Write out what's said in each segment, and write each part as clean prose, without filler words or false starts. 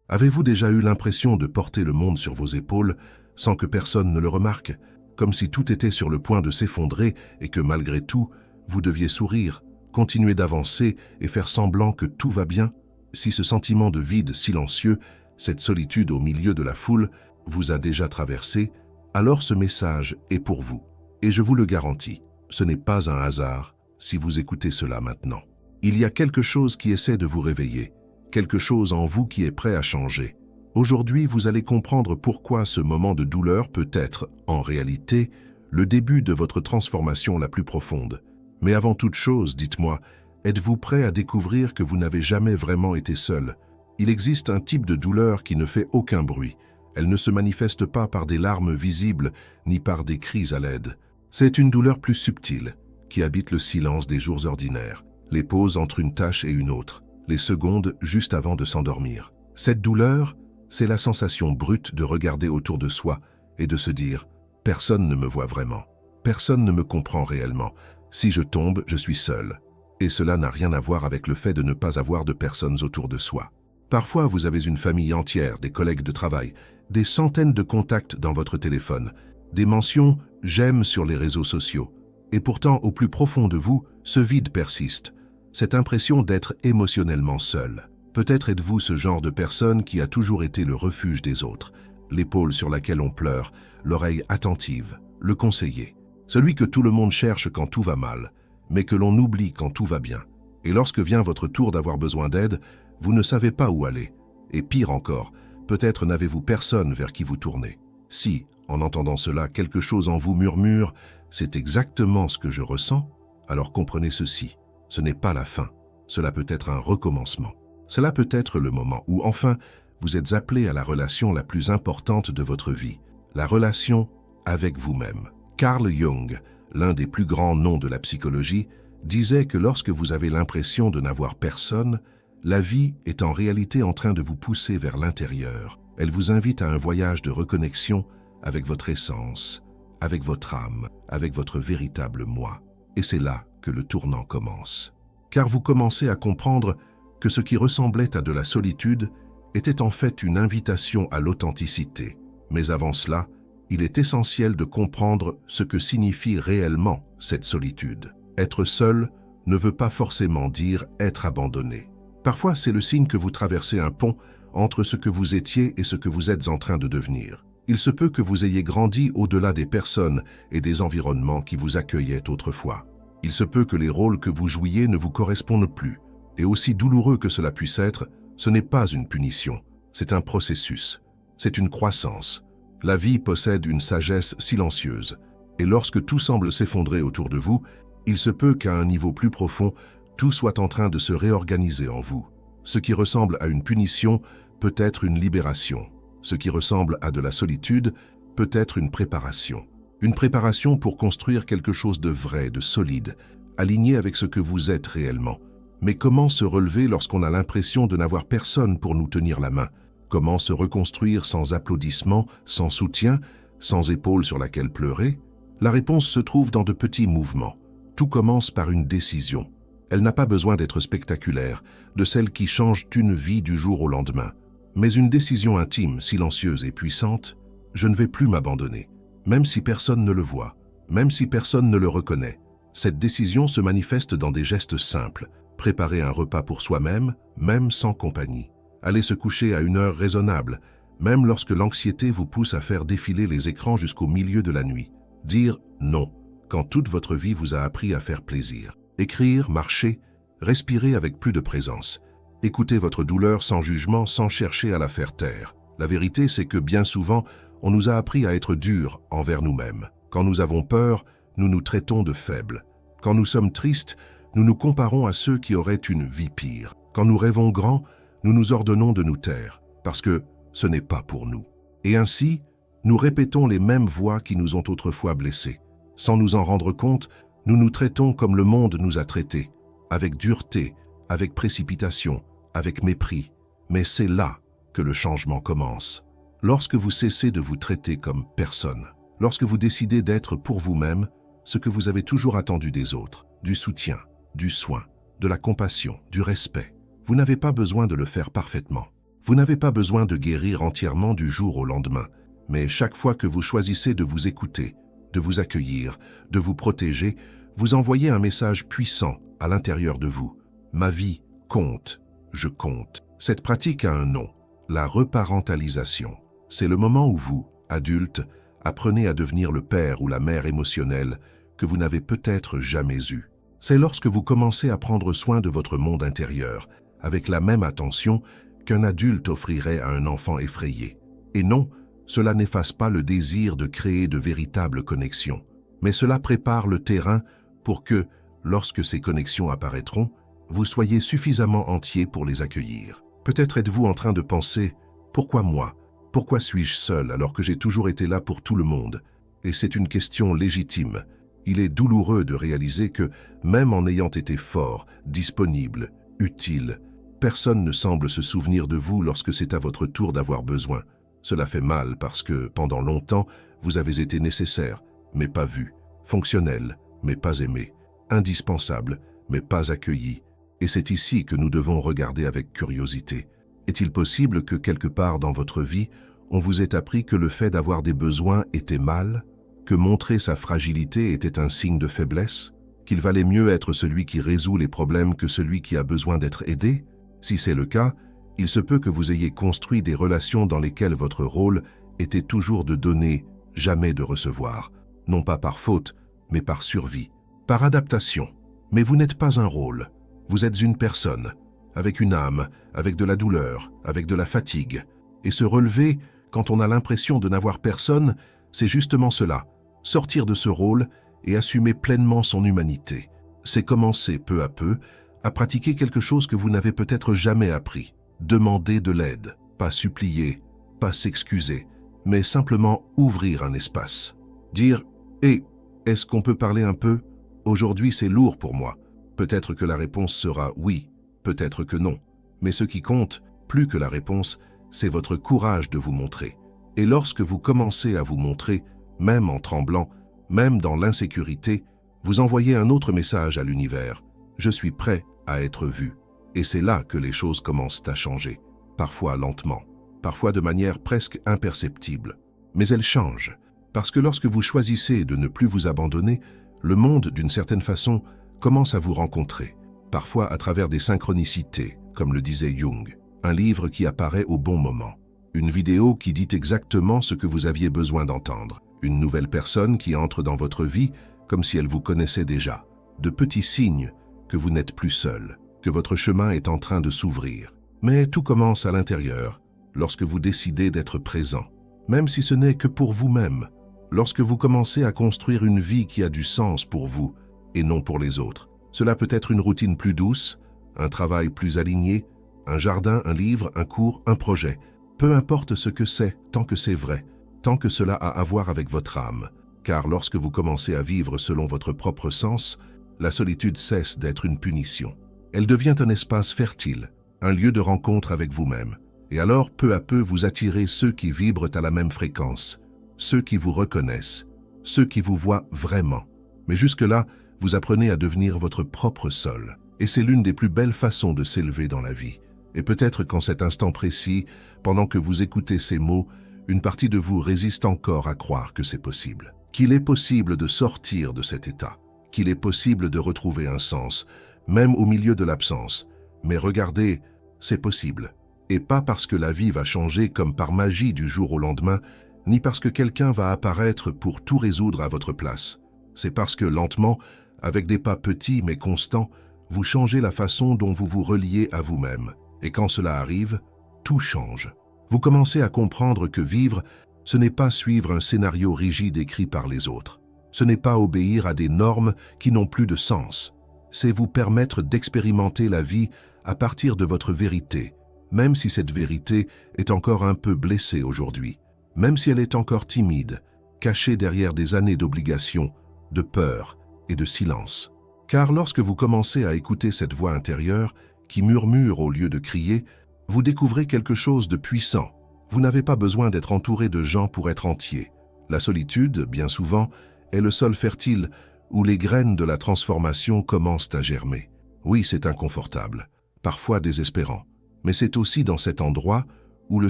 Avez-vous déjà eu l'impression de porter le monde sur vos épaules sans que personne ne le remarque, comme si tout était sur le point de s'effondrer et que malgré tout, vous deviez sourire, continuer d'avancer et faire semblant que tout va bien? Si ce sentiment de vide silencieux, cette solitude au milieu de la foule, vous a déjà traversé, alors ce message est pour vous. Et je vous le garantis, ce n'est pas un hasard si vous écoutez cela maintenant. Il y a quelque chose qui essaie de vous réveiller, quelque chose en vous qui est prêt à changer. Aujourd'hui, vous allez comprendre pourquoi ce moment de douleur peut être, en réalité, le début de votre transformation la plus profonde. Mais avant toute chose, dites-moi, êtes-vous prêt à découvrir que vous n'avez jamais vraiment été seul? Il existe un type de douleur qui ne fait aucun bruit. Elle ne se manifeste pas par des larmes visibles ni par des cris à l'aide. C'est une douleur plus subtile, qui habite le silence des jours ordinaires, les pauses entre une tâche et une autre, les secondes juste avant de s'endormir. Cette douleur, c'est la sensation brute de regarder autour de soi et de se dire « personne ne me voit vraiment, personne ne me comprend réellement, si je tombe, je suis seul ». Et cela n'a rien à voir avec le fait de ne pas avoir de personnes autour de soi. Parfois, vous avez une famille entière, des collègues de travail, des centaines de contacts dans votre téléphone, des mentions « j'aime » sur les réseaux sociaux. Et pourtant, au plus profond de vous, ce vide persiste, cette impression d'être émotionnellement seul. Peut-être êtes-vous ce genre de personne qui a toujours été le refuge des autres, l'épaule sur laquelle on pleure, l'oreille attentive, le conseiller, celui que tout le monde cherche quand tout va mal, mais que l'on oublie quand tout va bien. Et lorsque vient votre tour d'avoir besoin d'aide, vous ne savez pas où aller. Et pire encore, peut-être n'avez-vous personne vers qui vous tourner. Si, en entendant cela, quelque chose en vous murmure « c'est exactement ce que je ressens », alors comprenez ceci, ce n'est pas la fin, cela peut être un recommencement. Cela peut être le moment où, enfin, vous êtes appelé à la relation la plus importante de votre vie, la relation avec vous-même. Carl Jung, l'un des plus grands noms de la psychologie, disait que lorsque vous avez l'impression de n'avoir personne, la vie est en réalité en train de vous pousser vers l'intérieur. Elle vous invite à un voyage de reconnexion avec votre essence, avec votre âme, avec votre véritable moi. Et c'est là que le tournant commence. Car vous commencez à comprendre que ce qui ressemblait à de la solitude était en fait une invitation à l'authenticité. Mais avant cela, il est essentiel de comprendre ce que signifie réellement cette solitude. Être seul ne veut pas forcément dire être abandonné. Parfois, c'est le signe que vous traversez un pont entre ce que vous étiez et ce que vous êtes en train de devenir. Il se peut que vous ayez grandi au-delà des personnes et des environnements qui vous accueillaient autrefois. Il se peut que les rôles que vous jouiez ne vous correspondent plus. Et aussi douloureux que cela puisse être, ce n'est pas une punition, c'est un processus, c'est une croissance. La vie possède une sagesse silencieuse, et lorsque tout semble s'effondrer autour de vous, il se peut qu'à un niveau plus profond, tout soit en train de se réorganiser en vous. Ce qui ressemble à une punition peut être une libération. Ce qui ressemble à de la solitude peut être une préparation. Une préparation pour construire quelque chose de vrai, de solide, aligné avec ce que vous êtes réellement. Mais comment se relever lorsqu'on a l'impression de n'avoir personne pour nous tenir la main? Comment se reconstruire sans applaudissements, sans soutien, sans épaule sur laquelle pleurer? La réponse se trouve dans de petits mouvements. Tout commence par une décision. Elle n'a pas besoin d'être spectaculaire, de celle qui change une vie du jour au lendemain. Mais une décision intime, silencieuse et puissante, je ne vais plus m'abandonner, même si personne ne le voit, même si personne ne le reconnaît. Cette décision se manifeste dans des gestes simples. Préparer un repas pour soi-même, même sans compagnie. Aller se coucher à une heure raisonnable, même lorsque l'anxiété vous pousse à faire défiler les écrans jusqu'au milieu de la nuit. Dire non, quand toute votre vie vous a appris à faire plaisir. Écrire, marcher, respirer avec plus de présence. Écouter votre douleur sans jugement, sans chercher à la faire taire. La vérité, c'est que bien souvent, on nous a appris à être durs envers nous-mêmes. Quand nous avons peur, nous nous traitons de faibles. Quand nous sommes tristes, nous nous comparons à ceux qui auraient une vie pire. Quand nous rêvons grand, nous nous ordonnons de nous taire, parce que ce n'est pas pour nous. Et ainsi, nous répétons les mêmes voix qui nous ont autrefois blessés. Sans nous en rendre compte, nous nous traitons comme le monde nous a traités, avec dureté, avec précipitation, avec mépris. Mais c'est là que le changement commence. Lorsque vous cessez de vous traiter comme personne, lorsque vous décidez d'être pour vous-même ce que vous avez toujours attendu des autres, du soutien, du soin, de la compassion, du respect. Vous n'avez pas besoin de le faire parfaitement. Vous n'avez pas besoin de guérir entièrement du jour au lendemain, mais chaque fois que vous choisissez de vous écouter, de vous accueillir, de vous protéger, vous envoyez un message puissant à l'intérieur de vous. Ma vie compte, je compte. Cette pratique a un nom, la reparentalisation. C'est le moment où vous, adulte, apprenez à devenir le père ou la mère émotionnelle que vous n'avez peut-être jamais eu. C'est lorsque vous commencez à prendre soin de votre monde intérieur, avec la même attention qu'un adulte offrirait à un enfant effrayé. Et non, cela n'efface pas le désir de créer de véritables connexions, mais cela prépare le terrain pour que, lorsque ces connexions apparaîtront, vous soyez suffisamment entier pour les accueillir. Peut-être êtes-vous en train de penser « Pourquoi moi ? Pourquoi suis-je seul alors que j'ai toujours été là pour tout le monde ?» Et c'est une question légitime. Il est douloureux de réaliser que, même en ayant été fort, disponible, utile, personne ne semble se souvenir de vous lorsque c'est à votre tour d'avoir besoin. Cela fait mal parce que, pendant longtemps, vous avez été nécessaire, mais pas vu, fonctionnel, mais pas aimé, indispensable, mais pas accueilli. Et c'est ici que nous devons regarder avec curiosité. Est-il possible que quelque part dans votre vie, on vous ait appris que le fait d'avoir des besoins était mal, que montrer sa fragilité était un signe de faiblesse, qu'il valait mieux être celui qui résout les problèmes que celui qui a besoin d'être aidé? Si c'est le cas, il se peut que vous ayez construit des relations dans lesquelles votre rôle était toujours de donner, jamais de recevoir, non pas par faute, mais par survie, par adaptation. Mais vous n'êtes pas un rôle, vous êtes une personne, avec une âme, avec de la douleur, avec de la fatigue. Et se relever, quand on a l'impression de n'avoir personne, c'est justement cela, sortir de ce rôle et assumer pleinement son humanité. C'est commencer peu à peu à pratiquer quelque chose que vous n'avez peut-être jamais appris. Demander de l'aide, pas supplier, pas s'excuser, mais simplement ouvrir un espace. Dire « Hé, est-ce qu'on peut parler un peu ? Aujourd'hui c'est lourd pour moi. » Peut-être que la réponse sera « oui », peut-être que non. Mais ce qui compte, plus que la réponse, c'est votre courage de vous montrer. Et lorsque vous commencez à vous montrer, même en tremblant, même dans l'insécurité, vous envoyez un autre message à l'univers. Je suis prêt à être vu. Et c'est là que les choses commencent à changer. Parfois lentement, parfois de manière presque imperceptible. Mais elles changent. Parce que lorsque vous choisissez de ne plus vous abandonner, le monde, d'une certaine façon, commence à vous rencontrer. Parfois à travers des synchronicités, comme le disait Jung. Un livre qui apparaît au bon moment. Une vidéo qui dit exactement ce que vous aviez besoin d'entendre. Une nouvelle personne qui entre dans votre vie comme si elle vous connaissait déjà. De petits signes que vous n'êtes plus seul, que votre chemin est en train de s'ouvrir. Mais tout commence à l'intérieur, lorsque vous décidez d'être présent, même si ce n'est que pour vous-même, lorsque vous commencez à construire une vie qui a du sens pour vous et non pour les autres. Cela peut être une routine plus douce, un travail plus aligné, un jardin, un livre, un cours, un projet. Peu importe ce que c'est, tant que c'est vrai, tant que cela a à voir avec votre âme. Car lorsque vous commencez à vivre selon votre propre sens, la solitude cesse d'être une punition. Elle devient un espace fertile, un lieu de rencontre avec vous-même. Et alors, peu à peu, vous attirez ceux qui vibrent à la même fréquence, ceux qui vous reconnaissent, ceux qui vous voient vraiment. Mais jusque-là, vous apprenez à devenir votre propre sol. Et c'est l'une des plus belles façons de s'élever dans la vie. Et peut-être qu'en cet instant précis, pendant que vous écoutez ces mots, une partie de vous résiste encore à croire que c'est possible. Qu'il est possible de sortir de cet état. Qu'il est possible de retrouver un sens, même au milieu de l'absence. Mais regardez, c'est possible. Et pas parce que la vie va changer comme par magie du jour au lendemain, ni parce que quelqu'un va apparaître pour tout résoudre à votre place. C'est parce que lentement, avec des pas petits mais constants, vous changez la façon dont vous vous reliez à vous-même. Et quand cela arrive, tout change. Vous commencez à comprendre que vivre, ce n'est pas suivre un scénario rigide écrit par les autres. Ce n'est pas obéir à des normes qui n'ont plus de sens. C'est vous permettre d'expérimenter la vie à partir de votre vérité, même si cette vérité est encore un peu blessée aujourd'hui, même si elle est encore timide, cachée derrière des années d'obligation, de peur et de silence. Car lorsque vous commencez à écouter cette voix intérieure, qui murmure au lieu de crier, vous découvrez quelque chose de puissant. Vous n'avez pas besoin d'être entouré de gens pour être entier. La solitude, bien souvent, est le sol fertile où les graines de la transformation commencent à germer. Oui, c'est inconfortable, parfois désespérant, Mais c'est aussi dans cet endroit où le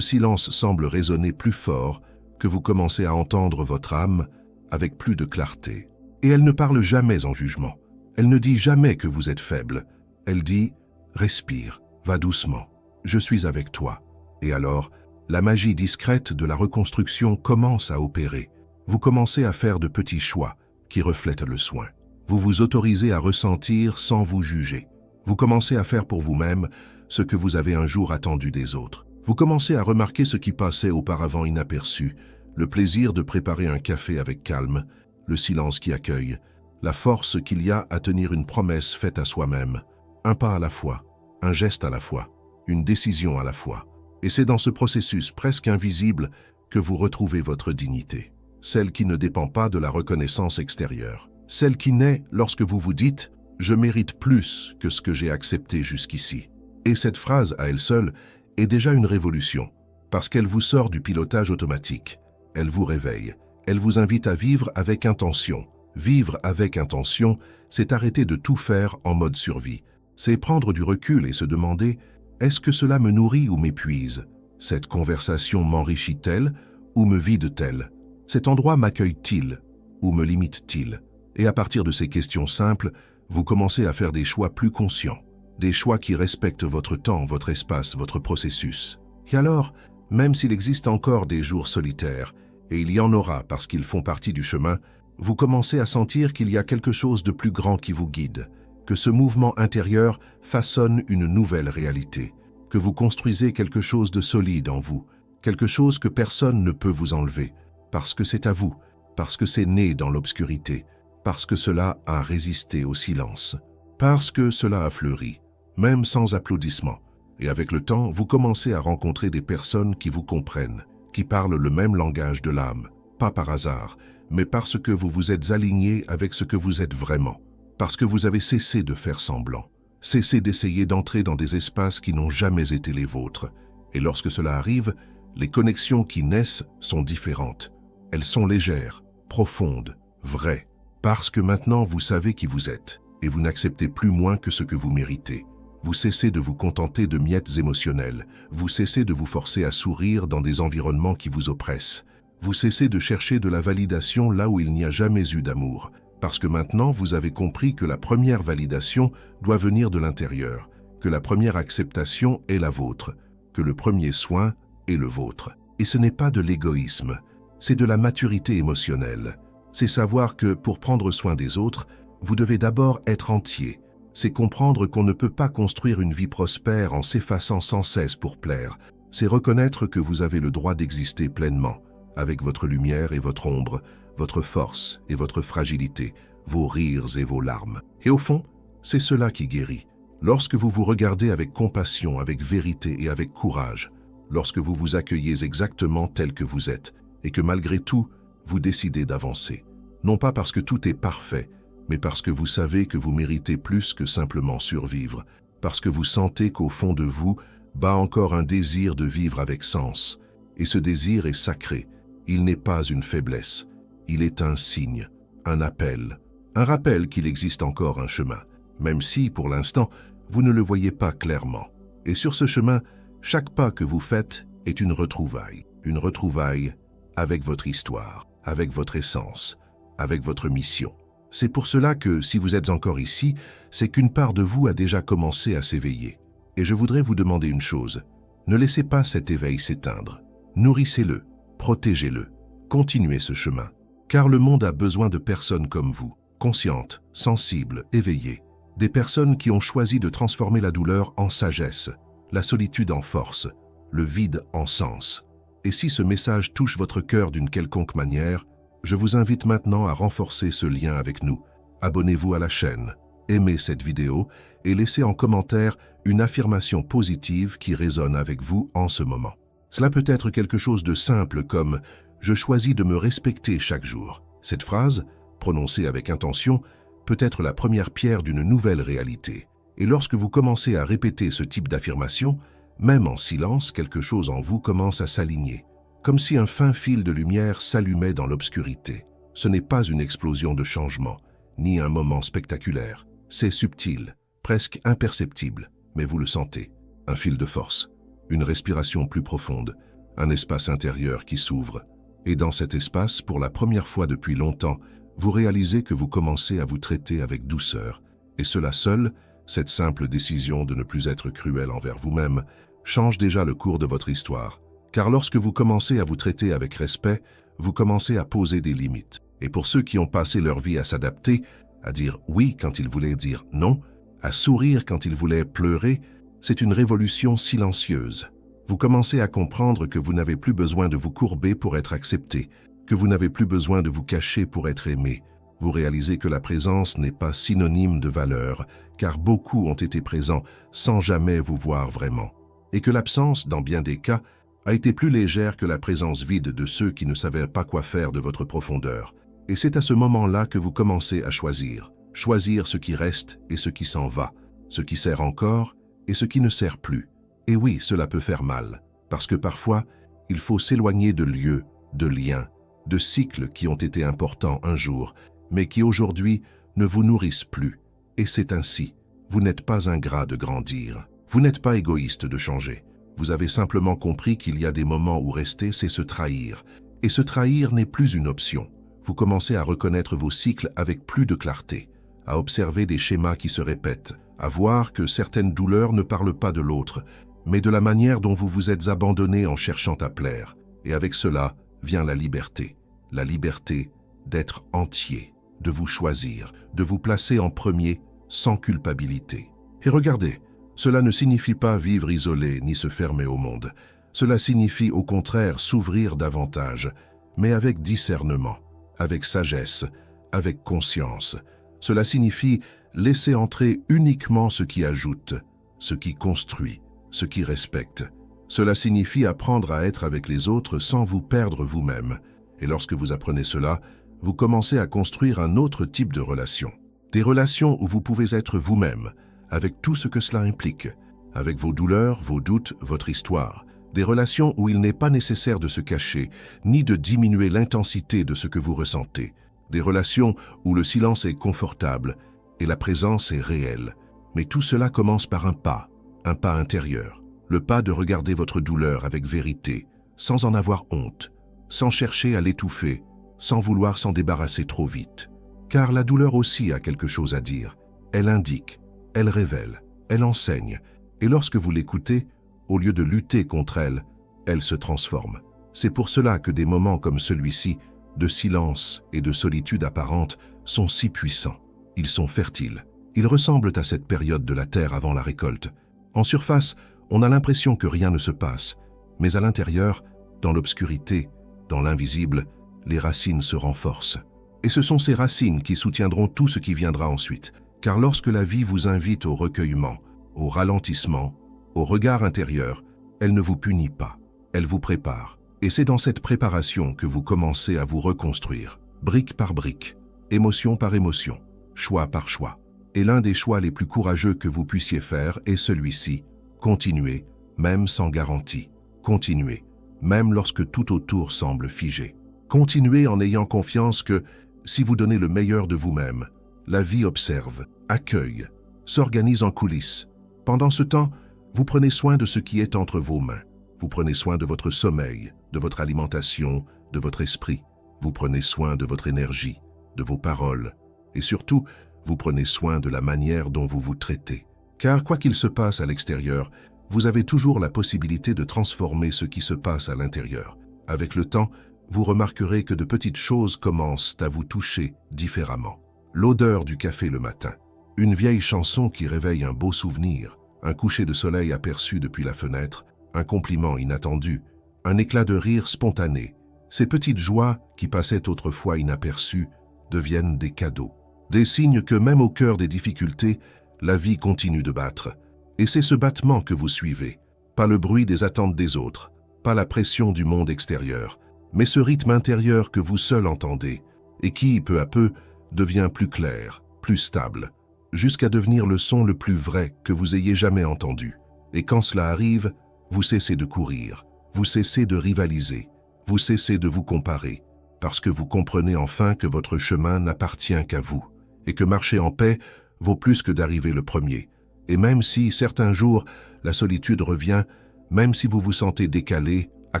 silence semble résonner plus fort que vous commencez à entendre votre âme avec plus de clarté. Et elle ne parle jamais en jugement. Elle ne dit jamais que vous êtes faible. Elle dit « Respire, va doucement, je suis avec toi ». Et alors, la magie discrète de la reconstruction commence à opérer. Vous commencez à faire de petits choix qui reflètent le soin. Vous vous autorisez à ressentir sans vous juger. Vous commencez à faire pour vous-même ce que vous avez un jour attendu des autres. Vous commencez à remarquer ce qui passait auparavant inaperçu, le plaisir de préparer un café avec calme, le silence qui accueille, la force qu'il y a à tenir une promesse faite à soi-même, un pas à la fois, un geste à la fois, une décision à la fois. Et c'est dans ce processus presque invisible que vous retrouvez votre dignité, celle qui ne dépend pas de la reconnaissance extérieure, celle qui naît lorsque vous vous dites « je mérite plus que ce que j'ai accepté jusqu'ici ». Et cette phrase à elle seule est déjà une révolution, parce qu'elle vous sort du pilotage automatique, elle vous réveille, elle vous invite à vivre avec intention. Vivre avec intention, c'est arrêter de tout faire en mode survie. C'est prendre du recul et se demander « est-ce que cela me nourrit ou m'épuise ? Cette conversation m'enrichit-elle ou me vide-t-elle ? Cet endroit m'accueille-t-il ou me limite-t-il ?» Et à partir de ces questions simples, vous commencez à faire des choix plus conscients, des choix qui respectent votre temps, votre espace, votre processus. Et alors, même s'il existe encore des jours solitaires, et il y en aura parce qu'ils font partie du chemin, vous commencez à sentir qu'il y a quelque chose de plus grand qui vous guide, que ce mouvement intérieur façonne une nouvelle réalité, que vous construisez quelque chose de solide en vous, quelque chose que personne ne peut vous enlever, parce que c'est à vous, parce que c'est né dans l'obscurité, parce que cela a résisté au silence, parce que cela a fleuri, même sans applaudissements. Et avec le temps, vous commencez à rencontrer des personnes qui vous comprennent, qui parlent le même langage de l'âme, pas par hasard, mais parce que vous vous êtes aligné avec ce que vous êtes vraiment, parce que vous avez cessé de faire semblant, cessé d'essayer d'entrer dans des espaces qui n'ont jamais été les vôtres. Et lorsque cela arrive, les connexions qui naissent sont différentes. Elles sont légères, profondes, vraies, parce que maintenant vous savez qui vous êtes, et vous n'acceptez plus moins que ce que vous méritez. Vous cessez de vous contenter de miettes émotionnelles, vous cessez de vous forcer à sourire dans des environnements qui vous oppressent. Vous cessez de chercher de la validation là où il n'y a jamais eu d'amour, parce que maintenant vous avez compris que la première validation doit venir de l'intérieur, que la première acceptation est la vôtre, que le premier soin est le vôtre. Et ce n'est pas de l'égoïsme, c'est de la maturité émotionnelle. C'est savoir que pour prendre soin des autres, vous devez d'abord être entier. C'est comprendre qu'on ne peut pas construire une vie prospère en s'effaçant sans cesse pour plaire. C'est reconnaître que vous avez le droit d'exister pleinement, avec votre lumière et votre ombre, votre force et votre fragilité, vos rires et vos larmes. Et au fond, c'est cela qui guérit. Lorsque vous vous regardez avec compassion, avec vérité et avec courage, lorsque vous vous accueillez exactement tel que vous êtes, et que malgré tout, vous décidez d'avancer. Non pas parce que tout est parfait, mais parce que vous savez que vous méritez plus que simplement survivre, parce que vous sentez qu'au fond de vous bat encore un désir de vivre avec sens. Et ce désir est sacré. Il n'est pas une faiblesse, il est un signe, un appel, un rappel qu'il existe encore un chemin, même si, pour l'instant, vous ne le voyez pas clairement. Et sur ce chemin, chaque pas que vous faites est une retrouvaille avec votre histoire, avec votre essence, avec votre mission. C'est pour cela que, si vous êtes encore ici, c'est qu'une part de vous a déjà commencé à s'éveiller. Et je voudrais vous demander une chose, ne laissez pas cet éveil s'éteindre, nourrissez-le. Protégez-le, continuez ce chemin, car le monde a besoin de personnes comme vous, conscientes, sensibles, éveillées, des personnes qui ont choisi de transformer la douleur en sagesse, la solitude en force, le vide en sens. Et si ce message touche votre cœur d'une quelconque manière, je vous invite maintenant à renforcer ce lien avec nous. Abonnez-vous à la chaîne, aimez cette vidéo et laissez en commentaire une affirmation positive qui résonne avec vous en ce moment. Cela peut être quelque chose de simple comme « Je choisis de me respecter chaque jour ». Cette phrase, prononcée avec intention, peut être la première pierre d'une nouvelle réalité. Et lorsque vous commencez à répéter ce type d'affirmation, même en silence, quelque chose en vous commence à s'aligner, comme si un fin fil de lumière s'allumait dans l'obscurité. Ce n'est pas une explosion de changement, ni un moment spectaculaire. C'est subtil, presque imperceptible, mais vous le sentez. un fil de force, une respiration plus profonde, un espace intérieur qui s'ouvre. Et dans cet espace, pour la première fois depuis longtemps, vous réalisez que vous commencez à vous traiter avec douceur. Et cela seul, cette simple décision de ne plus être cruel envers vous-même, change déjà le cours de votre histoire. Car lorsque vous commencez à vous traiter avec respect, vous commencez à poser des limites. Et pour ceux qui ont passé leur vie à s'adapter, à dire oui quand ils voulaient dire non, à sourire quand ils voulaient pleurer, c'est une révolution silencieuse. Vous commencez à comprendre que vous n'avez plus besoin de vous courber pour être accepté, que vous n'avez plus besoin de vous cacher pour être aimé. Vous réalisez que la présence n'est pas synonyme de valeur, car beaucoup ont été présents sans jamais vous voir vraiment. Et que l'absence, dans bien des cas, a été plus légère que la présence vide de ceux qui ne savaient pas quoi faire de votre profondeur. Et c'est à ce moment-là que vous commencez à choisir. Choisir ce qui reste et ce qui s'en va, ce qui sert encore et ce qui ne sert plus. Et oui, cela peut faire mal, parce que parfois, il faut s'éloigner de lieux, de liens, de cycles qui ont été importants un jour, mais qui aujourd'hui ne vous nourrissent plus. Et c'est ainsi. Vous n'êtes pas ingrat de grandir. Vous n'êtes pas égoïste de changer. Vous avez simplement compris qu'il y a des moments où rester, c'est se trahir. Et se trahir n'est plus une option. Vous commencez à reconnaître vos cycles avec plus de clarté, à observer des schémas qui se répètent, à voir que certaines douleurs ne parlent pas de l'autre, mais de la manière dont vous vous êtes abandonné en cherchant à plaire. Et avec cela vient la liberté d'être entier, de vous choisir, de vous placer en premier sans culpabilité. Et regardez, cela ne signifie pas vivre isolé ni se fermer au monde. Cela signifie au contraire s'ouvrir davantage, mais avec discernement, avec sagesse, avec conscience. Cela signifie laisser entrer uniquement ce qui ajoute, ce qui construit, ce qui respecte. Cela signifie apprendre à être avec les autres sans vous perdre vous-même. Et lorsque vous apprenez cela, vous commencez à construire un autre type de relation. Des relations où vous pouvez être vous-même, avec tout ce que cela implique, avec vos douleurs, vos doutes, votre histoire. Des relations où il n'est pas nécessaire de se cacher, ni de diminuer l'intensité de ce que vous ressentez. Des relations où le silence est confortable et la présence est réelle. Mais tout cela commence par un pas intérieur. Le pas de regarder votre douleur avec vérité, sans en avoir honte, sans chercher à l'étouffer, sans vouloir s'en débarrasser trop vite. Car la douleur aussi a quelque chose à dire. Elle indique, elle révèle, elle enseigne. Et lorsque vous l'écoutez, au lieu de lutter contre elle, elle se transforme. C'est pour cela que des moments comme celui-ci, de silence et de solitude apparente, sont si puissants. Ils sont fertiles. Ils ressemblent à cette période de la terre avant la récolte. En surface, on a l'impression que rien ne se passe, mais à l'intérieur, dans l'obscurité, dans l'invisible, les racines se renforcent. Et ce sont ces racines qui soutiendront tout ce qui viendra ensuite. Car lorsque la vie vous invite au recueillement, au ralentissement, au regard intérieur, elle ne vous punit pas, elle vous prépare. Et c'est dans cette préparation que vous commencez à vous reconstruire, brique par brique, émotion par émotion, choix par choix. Et l'un des choix les plus courageux que vous puissiez faire est celui-ci. Continuez, même sans garantie. Continuez, même lorsque tout autour semble figé. Continuez en ayant confiance que, si vous donnez le meilleur de vous-même, la vie observe, accueille, s'organise en coulisses. Pendant ce temps, vous prenez soin de ce qui est entre vos mains. Vous prenez soin de votre sommeil, de votre alimentation, de votre esprit. Vous prenez soin de votre énergie, de vos paroles. Et surtout, vous prenez soin de la manière dont vous vous traitez. Car quoi qu'il se passe à l'extérieur, vous avez toujours la possibilité de transformer ce qui se passe à l'intérieur. Avec le temps, vous remarquerez que de petites choses commencent à vous toucher différemment. L'odeur du café le matin, une vieille chanson qui réveille un beau souvenir, un coucher de soleil aperçu depuis la fenêtre, un compliment inattendu, un éclat de rire spontané. Ces petites joies qui passaient autrefois inaperçues deviennent des cadeaux. Des signes que même au cœur des difficultés, la vie continue de battre. Et c'est ce battement que vous suivez. Pas le bruit des attentes des autres, pas la pression du monde extérieur, mais ce rythme intérieur que vous seul entendez et qui, peu à peu, devient plus clair, plus stable, jusqu'à devenir le son le plus vrai que vous ayez jamais entendu. Et quand cela arrive, vous cessez de courir, vous cessez de rivaliser, vous cessez de vous comparer, parce que vous comprenez enfin que votre chemin n'appartient qu'à vous, et que marcher en paix vaut plus que d'arriver le premier, Et même si, certains jours, la solitude revient, même si vous vous sentez décalé, à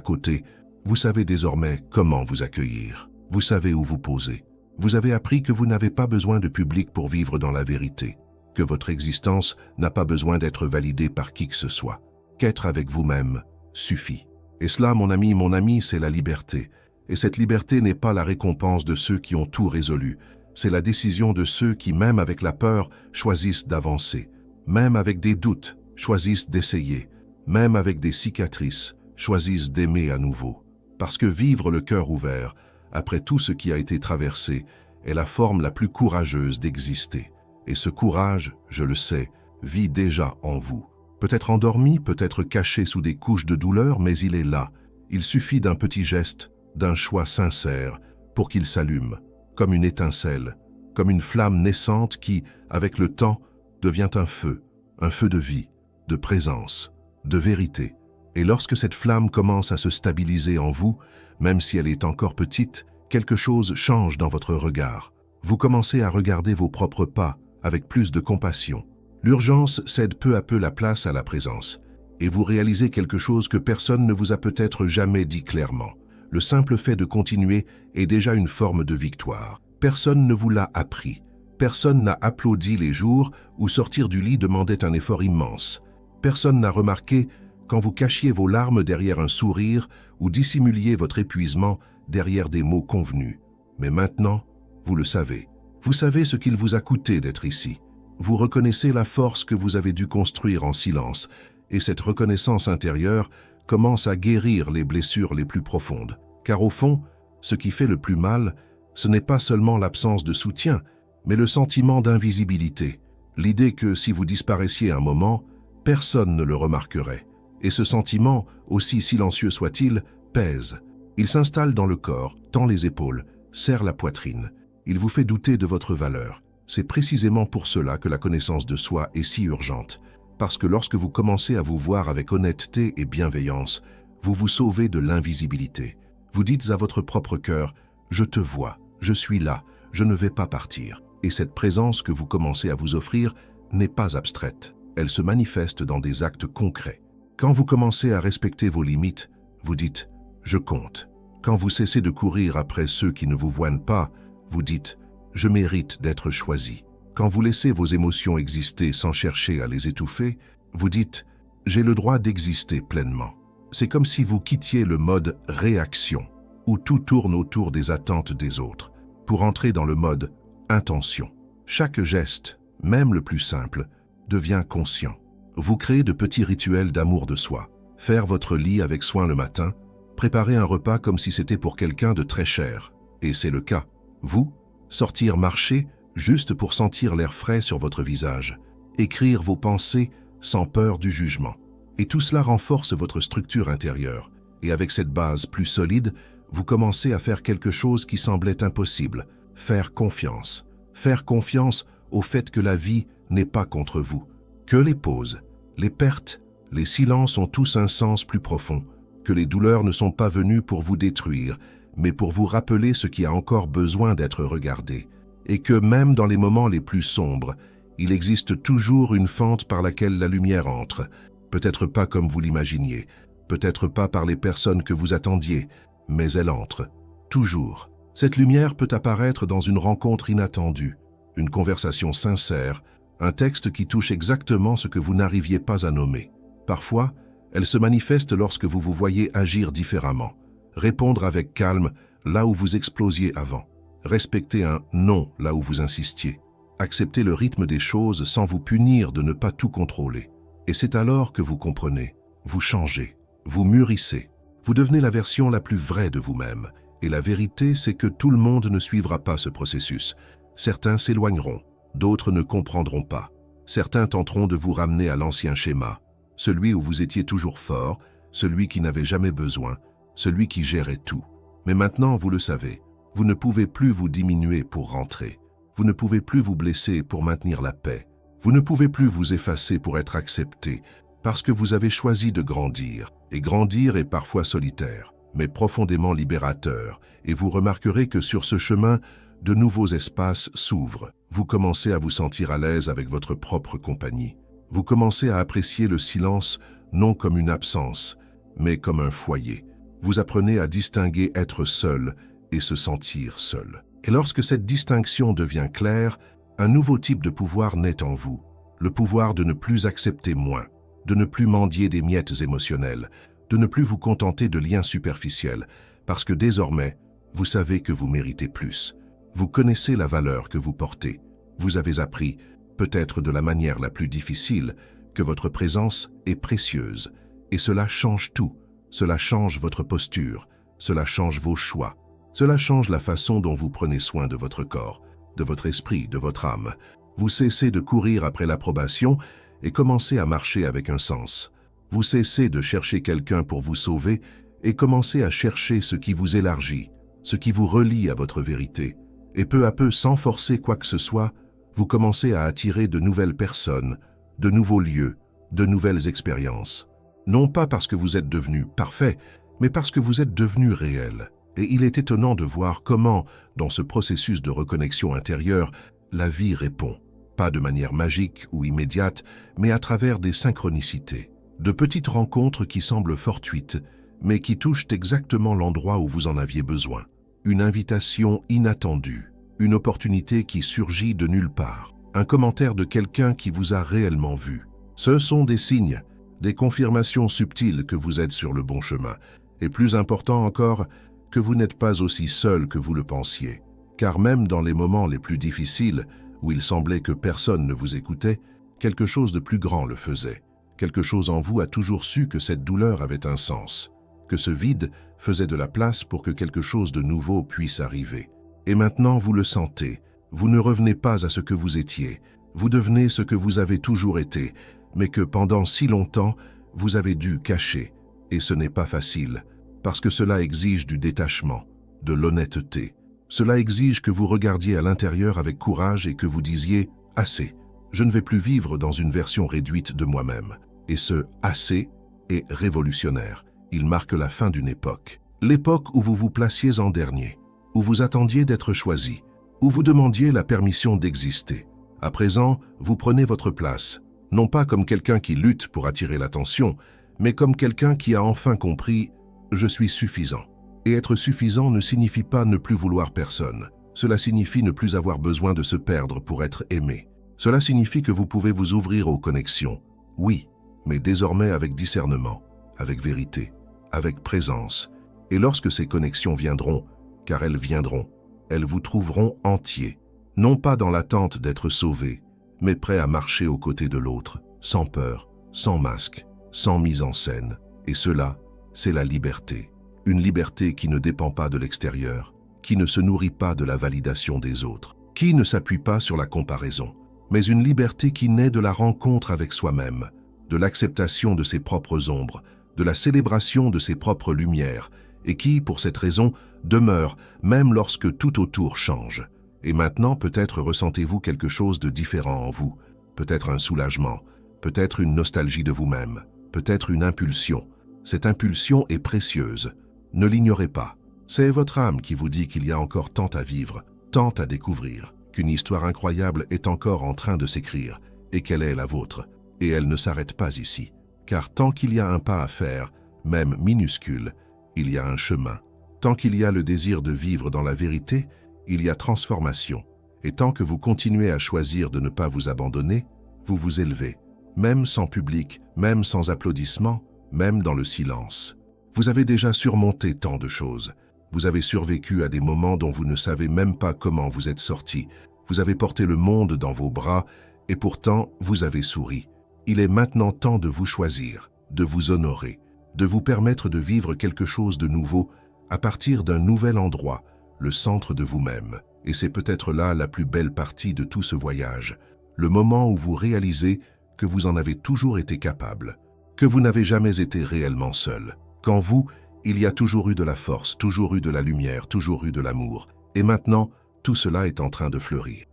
côté, vous savez désormais comment vous accueillir. Vous savez où vous poser. Vous avez appris que vous n'avez pas besoin de public pour vivre dans la vérité, que votre existence n'a pas besoin d'être validée par qui que ce soit, qu'être avec vous-même suffit. Et cela, mon ami, c'est la liberté. Et cette liberté n'est pas la récompense de ceux qui ont tout résolu, c'est la décision de ceux qui, même avec la peur, choisissent d'avancer, même avec des doutes, choisissent d'essayer, même avec des cicatrices, choisissent d'aimer à nouveau. Parce que vivre le cœur ouvert, après tout ce qui a été traversé, est la forme la plus courageuse d'exister. Et ce courage, je le sais, vit déjà en vous. Peut-être endormi, peut-être caché sous des couches de douleur, mais il est là. Il suffit d'un petit geste, d'un choix sincère, pour qu'il s'allume, comme une étincelle, comme une flamme naissante qui, avec le temps, devient un feu de vie, de présence, de vérité. Et lorsque cette flamme commence à se stabiliser en vous, même si elle est encore petite, quelque chose change dans votre regard. Vous commencez à regarder vos propres pas avec plus de compassion. L'urgence cède peu à peu la place à la présence, et vous réalisez quelque chose que personne ne vous a peut-être jamais dit clairement. Le simple fait de continuer est déjà une forme de victoire. Personne ne vous l'a appris. Personne n'a applaudi les jours où sortir du lit demandait un effort immense. Personne n'a remarqué quand vous cachiez vos larmes derrière un sourire ou dissimuliez votre épuisement derrière des mots convenus. Mais maintenant, vous le savez. Vous savez ce qu'il vous a coûté d'être ici. Vous reconnaissez la force que vous avez dû construire en silence, et cette reconnaissance intérieure commence à guérir les blessures les plus profondes. Car au fond, ce qui fait le plus mal, ce n'est pas seulement l'absence de soutien, mais le sentiment d'invisibilité. L'idée que si vous disparaissiez un moment, personne ne le remarquerait. Et ce sentiment, aussi silencieux soit-il, pèse. Il s'installe dans le corps, tend les épaules, serre la poitrine. Il vous fait douter de votre valeur. C'est précisément pour cela que la connaissance de soi est si urgente. Parce que lorsque vous commencez à vous voir avec honnêteté et bienveillance, vous vous sauvez de l'invisibilité. Vous dites à votre propre cœur, « Je te vois, je suis là, je ne vais pas partir ». Et cette présence que vous commencez à vous offrir n'est pas abstraite. Elle se manifeste dans des actes concrets. Quand vous commencez à respecter vos limites, vous dites « Je compte ». Quand vous cessez de courir après ceux qui ne vous voient pas, vous dites « Je mérite d'être choisi ». Quand vous laissez vos émotions exister sans chercher à les étouffer, vous dites « J'ai le droit d'exister pleinement ». C'est comme si vous quittiez le mode « réaction », où tout tourne autour des attentes des autres, pour entrer dans le mode « intention ». Chaque geste, même le plus simple, devient conscient. Vous créez de petits rituels d'amour de soi. Faire votre lit avec soin le matin, préparer un repas comme si c'était pour quelqu'un de très cher. Et c'est le cas. Vous, sortir marcher juste pour sentir l'air frais sur votre visage. Écrire vos pensées sans peur du jugement. Et tout cela renforce votre structure intérieure. Et avec cette base plus solide, vous commencez à faire quelque chose qui semblait impossible. Faire confiance. Faire confiance au fait que la vie n'est pas contre vous. Que les pauses, les pertes, les silences ont tous un sens plus profond. Que les douleurs ne sont pas venues pour vous détruire, mais pour vous rappeler ce qui a encore besoin d'être regardé. Et que même dans les moments les plus sombres, il existe toujours une fente par laquelle la lumière entre. Peut-être pas comme vous l'imaginiez, peut-être pas par les personnes que vous attendiez, mais elle entre. Toujours. Cette lumière peut apparaître dans une rencontre inattendue, une conversation sincère, un texte qui touche exactement ce que vous n'arriviez pas à nommer. Parfois, elle se manifeste lorsque vous vous voyez agir différemment, répondre avec calme là où vous explosiez avant, respecter un non là où vous insistiez, accepter le rythme des choses sans vous punir de ne pas tout contrôler. Et c'est alors que vous comprenez, vous changez, vous mûrissez, vous devenez la version la plus vraie de vous-même. Et la vérité, c'est que tout le monde ne suivra pas ce processus. Certains s'éloigneront, d'autres ne comprendront pas. Certains tenteront de vous ramener à l'ancien schéma, celui où vous étiez toujours fort, celui qui n'avait jamais besoin, celui qui gérait tout. Mais maintenant, vous le savez, vous ne pouvez plus vous diminuer pour rentrer. Vous ne pouvez plus vous blesser pour maintenir la paix. Vous ne pouvez plus vous effacer pour être accepté, parce que vous avez choisi de grandir. Et grandir est parfois solitaire, mais profondément libérateur. Et vous remarquerez que sur ce chemin, de nouveaux espaces s'ouvrent. Vous commencez à vous sentir à l'aise avec votre propre compagnie. Vous commencez à apprécier le silence non comme une absence, mais comme un foyer. Vous apprenez à distinguer être seul et se sentir seul. Et lorsque cette distinction devient claire, un nouveau type de pouvoir naît en vous. Le pouvoir de ne plus accepter moins, de ne plus mendier des miettes émotionnelles, de ne plus vous contenter de liens superficiels, parce que désormais, vous savez que vous méritez plus. Vous connaissez la valeur que vous portez. Vous avez appris, peut-être de la manière la plus difficile, que votre présence est précieuse. Et cela change tout. Cela change votre posture. Cela change vos choix. Cela change la façon dont vous prenez soin de votre corps, de votre esprit, de votre âme. Vous cessez de courir après l'approbation et commencez à marcher avec un sens. Vous cessez de chercher quelqu'un pour vous sauver et commencez à chercher ce qui vous élargit, ce qui vous relie à votre vérité. Et peu à peu, sans forcer quoi que ce soit, vous commencez à attirer de nouvelles personnes, de nouveaux lieux, de nouvelles expériences. Non pas parce que vous êtes devenu parfait, mais parce que vous êtes devenu réel. Et il est étonnant de voir comment, dans ce processus de reconnexion intérieure, la vie répond. Pas de manière magique ou immédiate, mais à travers des synchronicités. De petites rencontres qui semblent fortuites, mais qui touchent exactement l'endroit où vous en aviez besoin. Une invitation inattendue, une opportunité qui surgit de nulle part, un commentaire de quelqu'un qui vous a réellement vu. Ce sont des signes, des confirmations subtiles que vous êtes sur le bon chemin. Et plus important encore, que vous n'êtes pas aussi seul que vous le pensiez. Car même dans les moments les plus difficiles, où il semblait que personne ne vous écoutait, quelque chose de plus grand le faisait. Quelque chose en vous a toujours su que cette douleur avait un sens, que ce vide faisait de la place pour que quelque chose de nouveau puisse arriver. Et maintenant vous le sentez, vous ne revenez pas à ce que vous étiez, vous devenez ce que vous avez toujours été, mais que pendant si longtemps, vous avez dû cacher. Et ce n'est pas facile, parce que cela exige du détachement, de l'honnêteté. Cela exige que vous regardiez à l'intérieur avec courage et que vous disiez « assez ». Je ne vais plus vivre dans une version réduite de moi-même. Et ce « assez » est révolutionnaire. Il marque la fin d'une époque. L'époque où vous vous placiez en dernier, où vous attendiez d'être choisi, où vous demandiez la permission d'exister. À présent, vous prenez votre place, non pas comme quelqu'un qui lutte pour attirer l'attention, mais comme quelqu'un qui a enfin compris « je suis suffisant ». Et être suffisant ne signifie pas ne plus vouloir personne. Cela signifie ne plus avoir besoin de se perdre pour être aimé. Cela signifie que vous pouvez vous ouvrir aux connexions. Oui, mais désormais avec discernement, avec vérité, avec présence. Et lorsque ces connexions viendront, car elles viendront, elles vous trouveront entier, non pas dans l'attente d'être sauvé, mais prêt à marcher aux côtés de l'autre, sans peur, sans masque, sans mise en scène. Et cela, c'est la liberté. Une liberté qui ne dépend pas de l'extérieur, qui ne se nourrit pas de la validation des autres, qui ne s'appuie pas sur la comparaison, mais une liberté qui naît de la rencontre avec soi-même, de l'acceptation de ses propres ombres, de la célébration de ses propres lumières, et qui, pour cette raison, demeure même lorsque tout autour change. Et maintenant, peut-être ressentez-vous quelque chose de différent en vous, peut-être un soulagement, peut-être une nostalgie de vous-même, peut-être une impulsion. Cette impulsion est précieuse. Ne l'ignorez pas. C'est votre âme qui vous dit qu'il y a encore tant à vivre, tant à découvrir, qu'une histoire incroyable est encore en train de s'écrire, et qu'elle est la vôtre. Et elle ne s'arrête pas ici. Car tant qu'il y a un pas à faire, même minuscule, il y a un chemin. Tant qu'il y a le désir de vivre dans la vérité, il y a transformation. Et tant que vous continuez à choisir de ne pas vous abandonner, vous vous élevez. Même sans public, même sans applaudissements, même dans le silence. Vous avez déjà surmonté tant de choses. Vous avez survécu à des moments dont vous ne savez même pas comment vous êtes sorti. Vous avez porté le monde dans vos bras et pourtant vous avez souri. Il est maintenant temps de vous choisir, de vous honorer, de vous permettre de vivre quelque chose de nouveau à partir d'un nouvel endroit, le centre de vous-même. Et c'est peut-être là la plus belle partie de tout ce voyage, le moment où vous réalisez que vous en avez toujours été capable, que vous n'avez jamais été réellement seul. Qu'en vous, il y a toujours eu de la force, toujours eu de la lumière, toujours eu de l'amour. Et maintenant, tout cela est en train de fleurir.